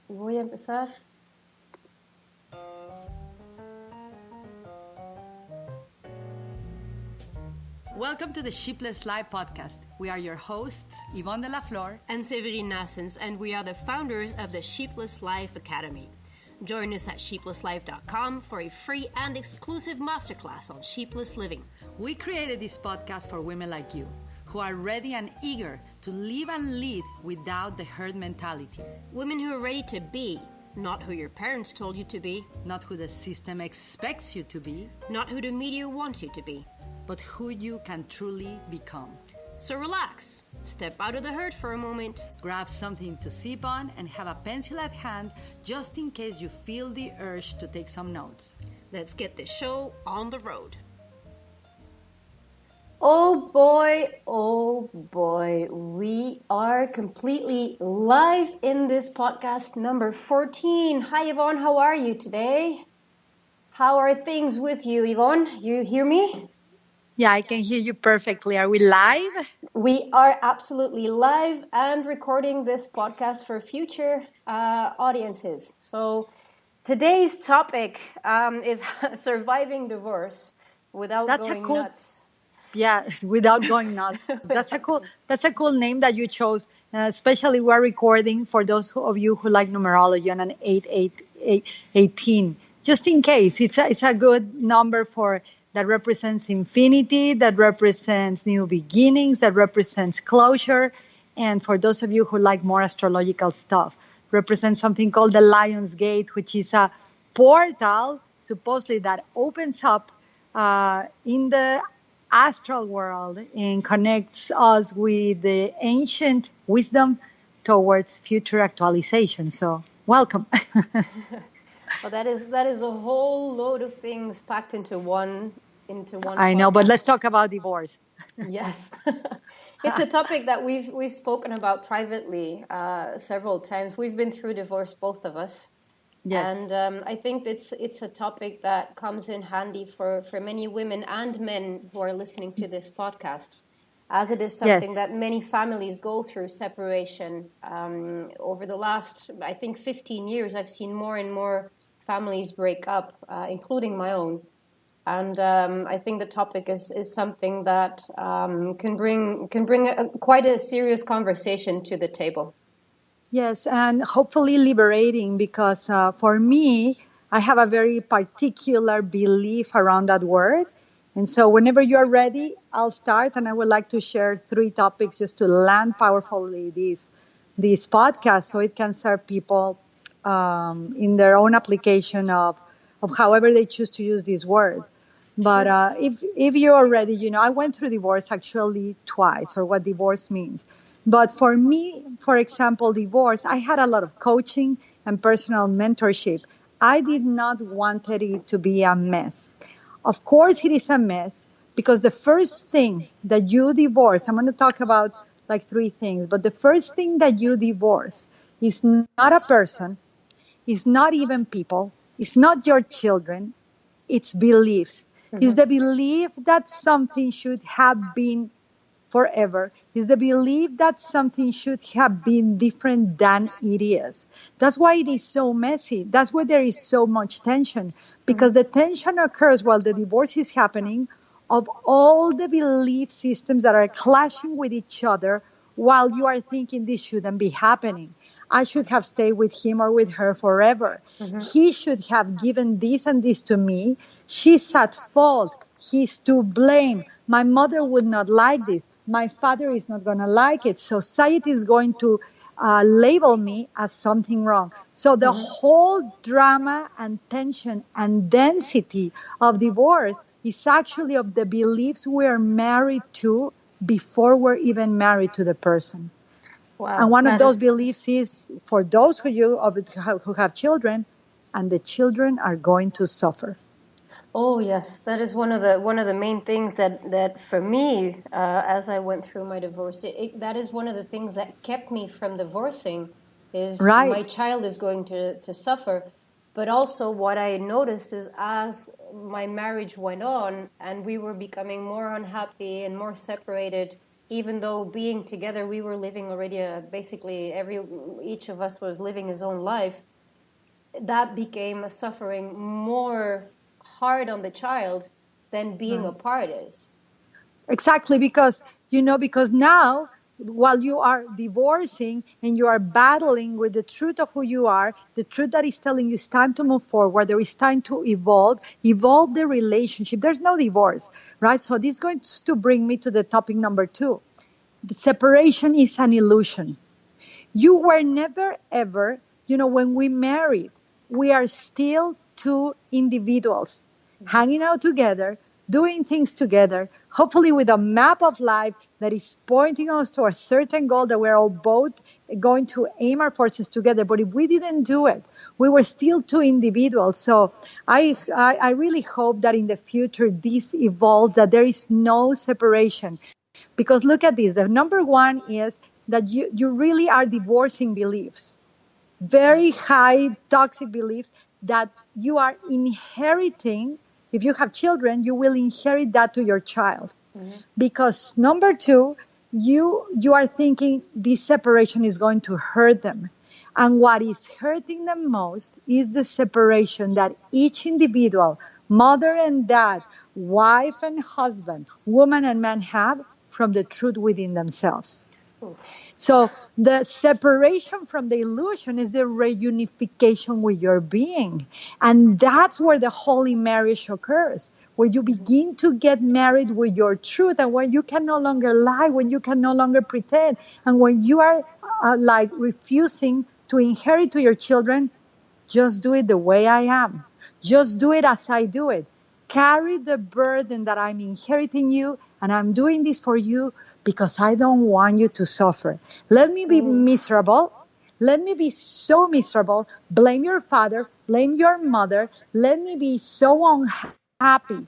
Voy a empezar. Welcome to the Sheepless Life podcast. We are your hosts, Yvonne de la Flor and Severine Nassens, and we are the founders of the Sheepless Life Academy. Join us at sheeplesslife.com for a free and exclusive masterclass on sheepless living. We created this podcast for women like you, who are ready and eager to live and lead without the herd mentality. Women who are ready to be, not who your parents told you to be, not who the system expects you to be, not who the media wants you to be, but who you can truly become. So relax, step out of the herd for a moment, grab something to sip on, and have a pencil at hand just in case you feel the urge to take some notes. Let's get the show on the road. Oh boy, we are completely live in this podcast number 14. Hi Yvonne, how are you today? How are things with you, Yvonne? You hear me? Yeah, I can hear you perfectly. Are we live? We are absolutely live and recording this podcast for future audiences. So today's topic is surviving divorce without going nuts. Yeah, without going nuts. That's a cool name that you chose. Especially we're recording for those of you who like numerology on an 88818. Just in case, it's a good number for that represents infinity, that represents new beginnings, that represents closure. And for those of you who like more astrological stuff, represents something called the Lion's Gate, which is a portal, supposedly, that opens up in the astral world and connects us with the ancient wisdom towards future actualization. So welcome. Well, that is a whole load of things packed into one I know, but let's talk about divorce. Yes. It's a topic that we've spoken about privately several times. We've been through divorce, both of us. Yes. And I think it's a topic that comes in handy for many women and men who are listening to this podcast, as it is something that many families go through, separation. Over the last, I think, 15 years, I've seen more and more families break up, including my own. And I think the topic is something that can bring quite a serious conversation to the table. Yes, and hopefully liberating, because for me, I have a very particular belief around that word. And so whenever you're ready, I'll start, and I would like to share 3 topics just to land powerfully this podcast so it can serve people in their own application of however they choose to use this word. But if you're already, I went through divorce actually twice, or what divorce means. But for me, for example, divorce, I had a lot of coaching and personal mentorship. I did not want it to be a mess. Of course, it is a mess, because the first thing that you divorce, I'm going to talk about like 3 things, but the first thing that you divorce is not a person, it's not even people, it's not your children, it's beliefs. Is the belief that something should have been forever. Is the belief that something should have been different than it is. That's why it is so messy. That's why there is so much tension, because the tension occurs while the divorce is happening, of all the belief systems that are clashing with each other while you are thinking this shouldn't be happening. I should have stayed with him or with her forever. He should have given this and this to me. She's at fault. He's to blame. My mother would not like this. My father is not going to like it. Society is going to label me as something wrong. So the whole drama and tension and density of divorce is actually of the beliefs we're married to before we're even married to the person. Wow, and one of those beliefs is, for those who have children, and the children are going to suffer. Oh yes, that is one of the main things that for me, as I went through my divorce, that is one of the things that kept me from divorcing. Is my child is going to suffer, but also what I noticed is as my marriage went on and we were becoming more unhappy and more separated, even though being together, we were living already, basically each of us was living his own life, that became a suffering more hard on the child than being apart is. Exactly, because, because now while you are divorcing and you are battling with the truth of who you are, the truth that is telling you it's time to move forward, there is time to evolve the relationship. There's no divorce, right? So this is going to bring me to the topic number 2. The separation is an illusion. You were never ever, when we married, we are still two individuals hanging out together, doing things together, hopefully with a map of life that is pointing us to a certain goal that we're all both going to aim our forces together. But if we didn't do it, we were still two individuals. So I really hope that in the future this evolves, that there is no separation. Because look at this. The number 1 is that you really are divorcing beliefs, very high toxic beliefs that you are inheriting. If you have children, you will inherit that to your child. Because number 2, you are thinking this separation is going to hurt them. And what is hurting them most is the separation that each individual, mother and dad, wife and husband, woman and man, have from the truth within themselves. So the separation from the illusion is a reunification with your being. And that's where the holy marriage occurs, where you begin to get married with your truth, and when you can no longer lie, when you can no longer pretend, and when you are like refusing to inherit to your children, just do it the way I am. Just do it as I do it. Carry the burden that I'm inheriting you, and I'm doing this for you because I don't want you to suffer. Let me be miserable. Let me be so miserable. Blame your father. Blame your mother. Let me be so unhappy.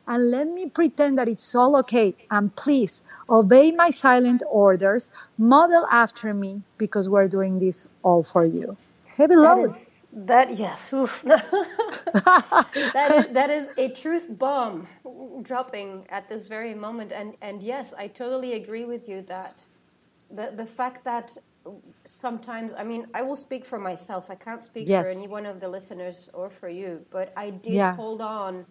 And let me pretend that it's all okay. And please, obey my silent orders. Model after me, because we're doing this all for you. Heavy load. Yes. that is a truth bomb dropping at this very moment. And yes, I totally agree with you that the fact that sometimes, I mean, I will speak for myself. I can't speak for any one of the listeners or for you, but I did hold on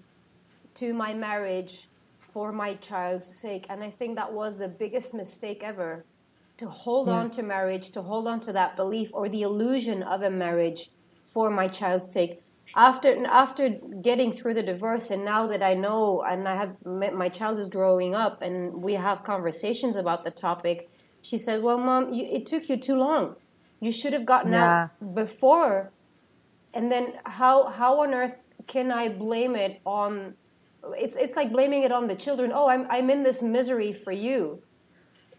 to my marriage for my child's sake. And I think that was the biggest mistake ever, to hold on to marriage, to hold on to that belief or the illusion of a marriage for my child's sake. After getting through the divorce, and now that I know, and I have my child is growing up, and we have conversations about the topic, she said, "Well, Mom, it took you too long. You should have gotten out before." And then how on earth can I blame it on? It's like blaming it on the children. Oh, I'm in this misery for you.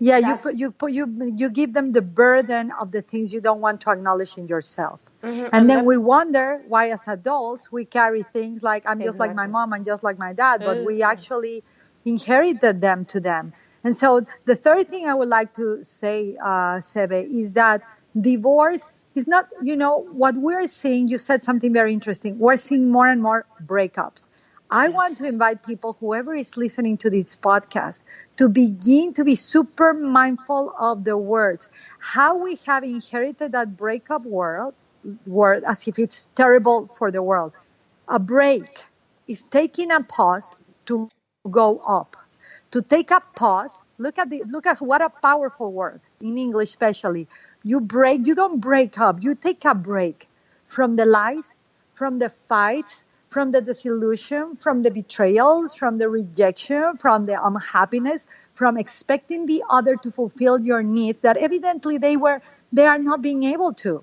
Yeah, you give them the burden of the things you don't want to acknowledge in yourself. And then we wonder why as adults we carry things like, I'm just like my mom, I'm just like my dad, but we actually inherited them to them. And so the third thing I would like to say, Sebe, is that divorce is not, what we're seeing. You said something very interesting. We're seeing more and more breakups. I want to invite people, whoever is listening to this podcast, to begin to be super mindful of the words. How we have inherited that breakup word as if it's terrible for the world. A break is taking a pause to go up. To take a pause, look at what a powerful word in English, especially. You don't break up. You take a break from the lies, from the fights, from the disillusion, from the betrayals, from the rejection, from the unhappiness, from expecting the other to fulfill your needs that evidently they are not being able to.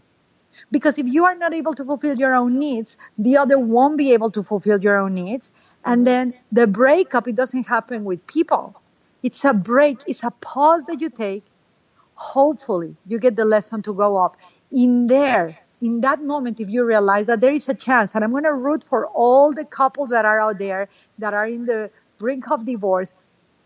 Because if you are not able to fulfill your own needs, the other won't be able to fulfill your own needs. And then the breakup, it doesn't happen with people. It's a break. It's a pause that you take. Hopefully, you get the lesson to go up. In that moment, if you realize that there is a chance, and I'm going to root for all the couples that are out there that are in the brink of divorce,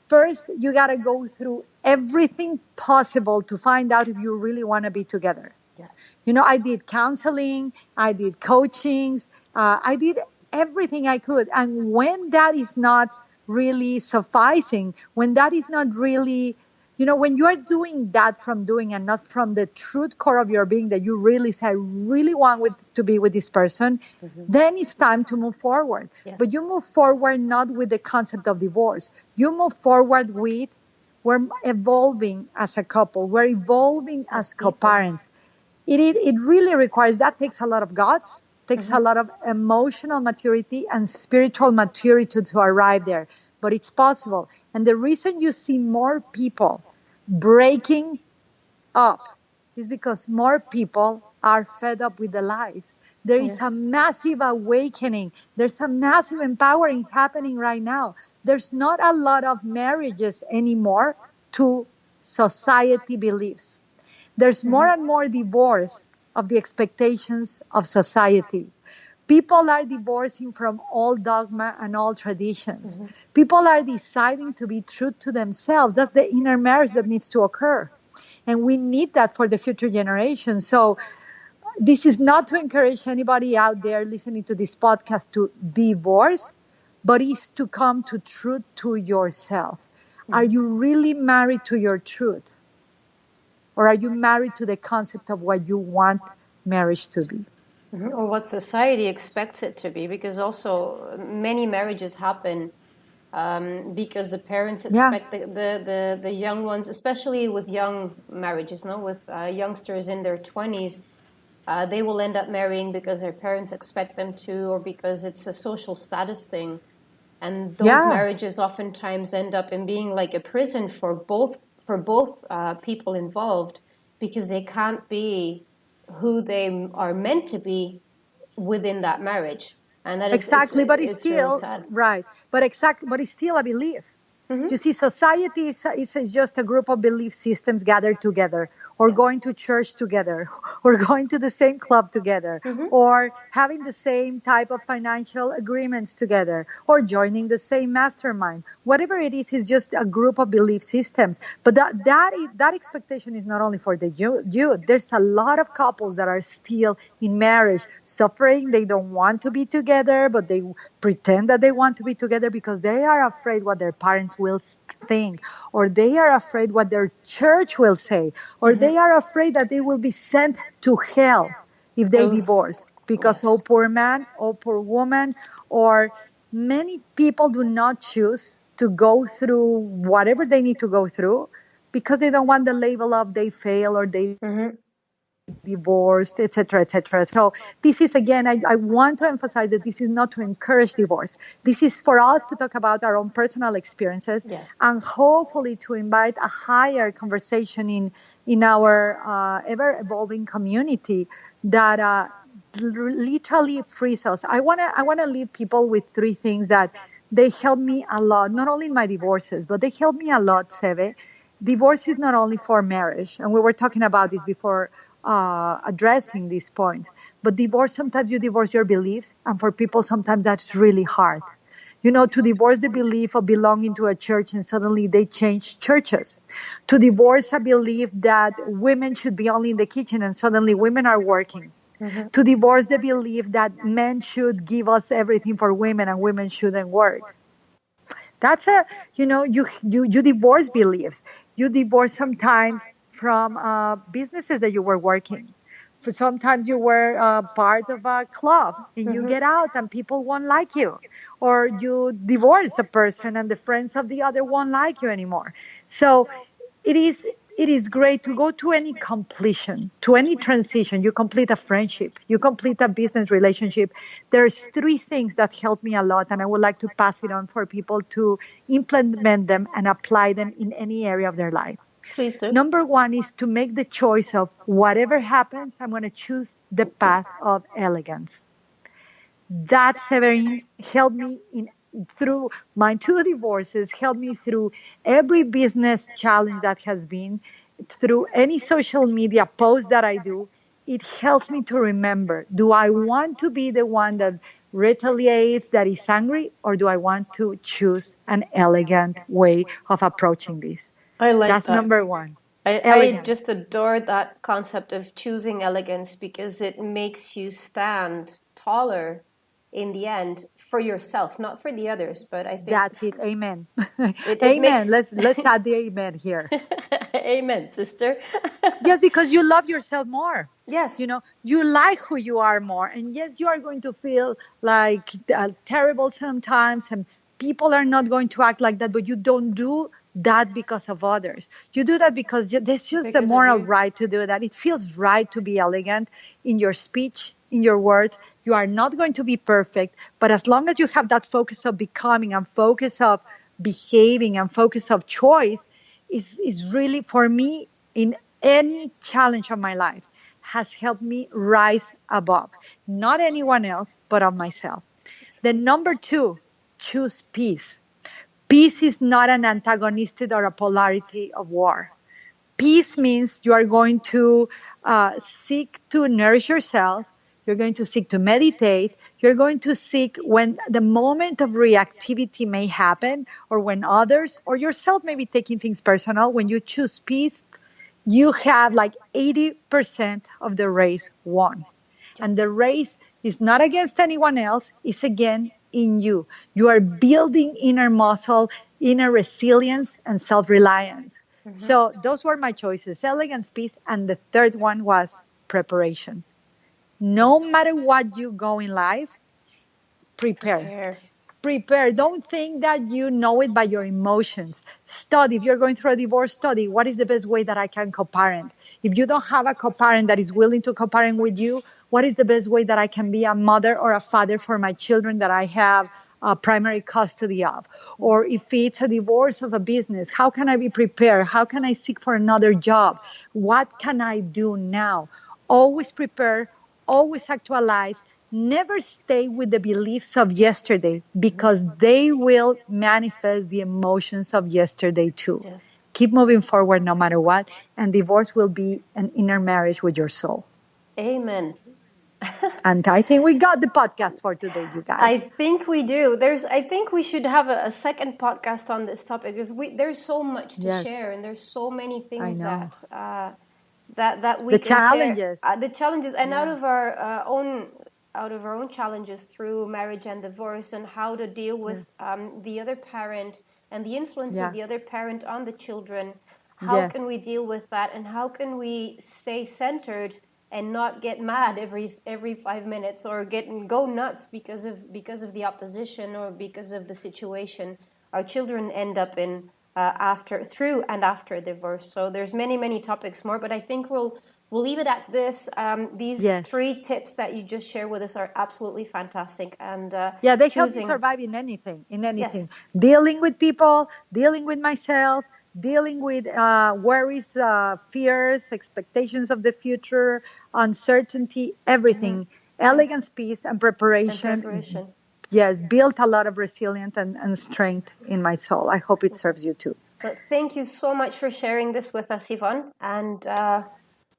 first, you got to go through everything possible to find out if you really want to be together. Yes. I did counseling, I did coachings, I did everything I could. And when that is not really sufficing, when that is not really when you are doing that from doing and not from the truth core of your being that you really say, I really want to be with this person, then it's time to move forward. Yes. But you move forward not with the concept of divorce. You move forward with, we're evolving as a couple. We're evolving as co-parents. It really requires, that takes a lot of guts, takes a lot of emotional maturity and spiritual maturity to arrive there. But it's possible. And the reason you see more people breaking up is because more people are fed up with the lies. There is a massive awakening. There's a massive empowering happening right now. There's not a lot of marriages anymore to society beliefs. There's more and more divorce of the expectations of society. People are divorcing from all dogma and all traditions. People are deciding to be true to themselves. That's the inner marriage that needs to occur. And we need that for the future generation. So this is not to encourage anybody out there listening to this podcast to divorce, but is to come to truth to yourself. Are you really married to your truth? Or are you married to the concept of what you want marriage to be? Or what society expects it to be? Because also many marriages happen because the parents expect the young ones, especially with young marriages, with youngsters in their 20s, they will end up marrying because their parents expect them to, or because it's a social status thing. And those marriages oftentimes end up in being like a prison for both people involved, because they can't be who they are meant to be within that marriage. And that is exactly, but it's still really sad. Right. But it's still a belief. You see, society is just a group of belief systems gathered together, or going to church together, or going to the same club together, or having the same type of financial agreements together, or joining the same mastermind. Whatever it is just a group of belief systems. But that expectation is not only for the youth. There's a lot of couples that are still in marriage, suffering. They don't want to be together, but they pretend that they want to be together because they are afraid what their parents will think, or they are afraid what their church will say, or they are afraid that they will be sent to hell if they divorce, because oh poor man, oh poor woman, or many people do not choose to go through whatever they need to go through because they don't want the label of they fail or they divorced, etc., etc. So this is, again, I want to emphasize that this is not to encourage divorce. This is for us to talk about our own personal experiences, and hopefully to invite a higher conversation in our ever-evolving community that literally frees us. I wanna leave people with three things that they help me a lot, not only in my divorces, but they help me a lot, Seve. Divorce is not only for marriage, and we were talking about this before addressing these points. But divorce, sometimes you divorce your beliefs, and for people, sometimes that's really hard. To divorce the belief of belonging to a church and suddenly they change churches. To divorce a belief that women should be only in the kitchen and suddenly women are working. To divorce the belief that men should give us everything for women and women shouldn't work. That's you divorce beliefs. You divorce sometimes from businesses that you were working. Sometimes you were part of a club and you get out and people won't like you. Or you divorce a person and the friends of the other won't like you anymore. So it is great to go to any completion, to any transition. You complete a friendship, you complete a business relationship. There's three things that help me a lot, and I would like to pass it on for people to implement them and apply them in any area of their life. Please do. Number one is to make the choice of whatever happens, I'm going to choose the path of elegance. That, Severine, helped me through my 2 divorces, helped me through every business challenge that has been, through any social media post that I do. It helps me to remember, do I want to be the one that retaliates, that is angry, or do I want to choose an elegant way of approaching this? I like That's that. number one. I just adore that concept of choosing elegance, because it makes you stand taller in the end for yourself, not for the others. But I think that's it. Amen. Amen. Let's add the amen here. Amen, sister. Yes, because you love yourself more. Yes. You like who you are more. And yes, you are going to feel like terrible sometimes, and people are not going to act like that, but you don't do that because of others. You do that because there's just the moral right to do that. It feels right to be elegant in your speech, in your words. You are not going to be perfect, but as long as you have that focus of becoming and focus of behaving and focus of choice, is really, for me, in any challenge of my life, has helped me rise above, not anyone else, but of myself. Then number 2, choose peace. Peace is not an antagonistic or a polarity of war. Peace means you are going to seek to nourish yourself. You're going to seek to meditate. You're going to seek, when the moment of reactivity may happen, or when others or yourself may be taking things personal, when you choose peace, you have like 80% of the race won. And the race is not against anyone else, it's again in you. You are building inner muscle, inner resilience, and self-reliance. Mm-hmm. So those were my choices, elegance, peace, and the third one was preparation. No matter what you go in life, prepare. Don't think that you know it by your emotions. Study. If you're going through a divorce, study. What is the best way that I can co-parent? If you don't have a co-parent that is willing to co-parent with you, what is the best way that I can be a mother or a father for my children that I have primary custody of? Or if it's a divorce of a business, how can I be prepared? How can I seek for another job? What can I do now? Always prepare, always actualize. Never stay with the beliefs of yesterday, because they will manifest the emotions of yesterday too. Yes. Keep moving forward no matter what, and divorce will be an inner marriage with your soul. Amen. And I think we got the podcast for today, you guys. I think we do. I think we should have a second podcast on this topic, because there's so much to share, and there's so many things that we can challenges. Share. The challenges, and out of our own challenges through marriage and divorce, and how to deal with the other parent and the influence of the other parent on the children. How can we deal with that, and how can we stay centered and not get mad every 5 minutes, or go nuts because of the opposition or because of the situation our children end up in through and after divorce. So there's many topics more, but I think we'll leave it at this. These 3 tips that you just shared with us are absolutely fantastic. And they help me survive in anything. Yes. Dealing with people, dealing with myself, dealing with worries, fears, expectations of the future, uncertainty, everything. Mm-hmm. Elegance, peace, and preparation. Yes, built a lot of resilience and strength in my soul. I hope it serves you too. So thank you so much for sharing this with us, Yvonne. And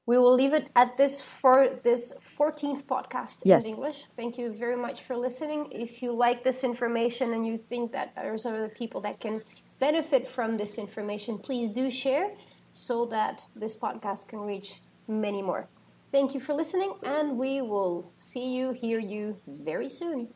we will leave it at this for this 14th podcast in English. Thank you very much for listening. If you like this information and you think that there's other people that can benefit from this information, please do share so that this podcast can reach many more. Thank you for listening, and we will hear you very soon.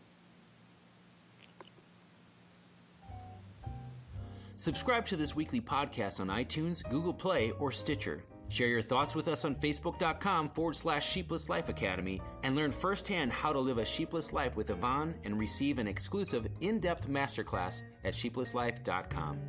Subscribe to this weekly podcast on iTunes, Google Play, or Stitcher. Share your thoughts with us on Facebook.com/Sheepless Life Academy and learn firsthand how to live a sheepless life with Yvonne and receive an exclusive in-depth masterclass at sheeplesslife.com.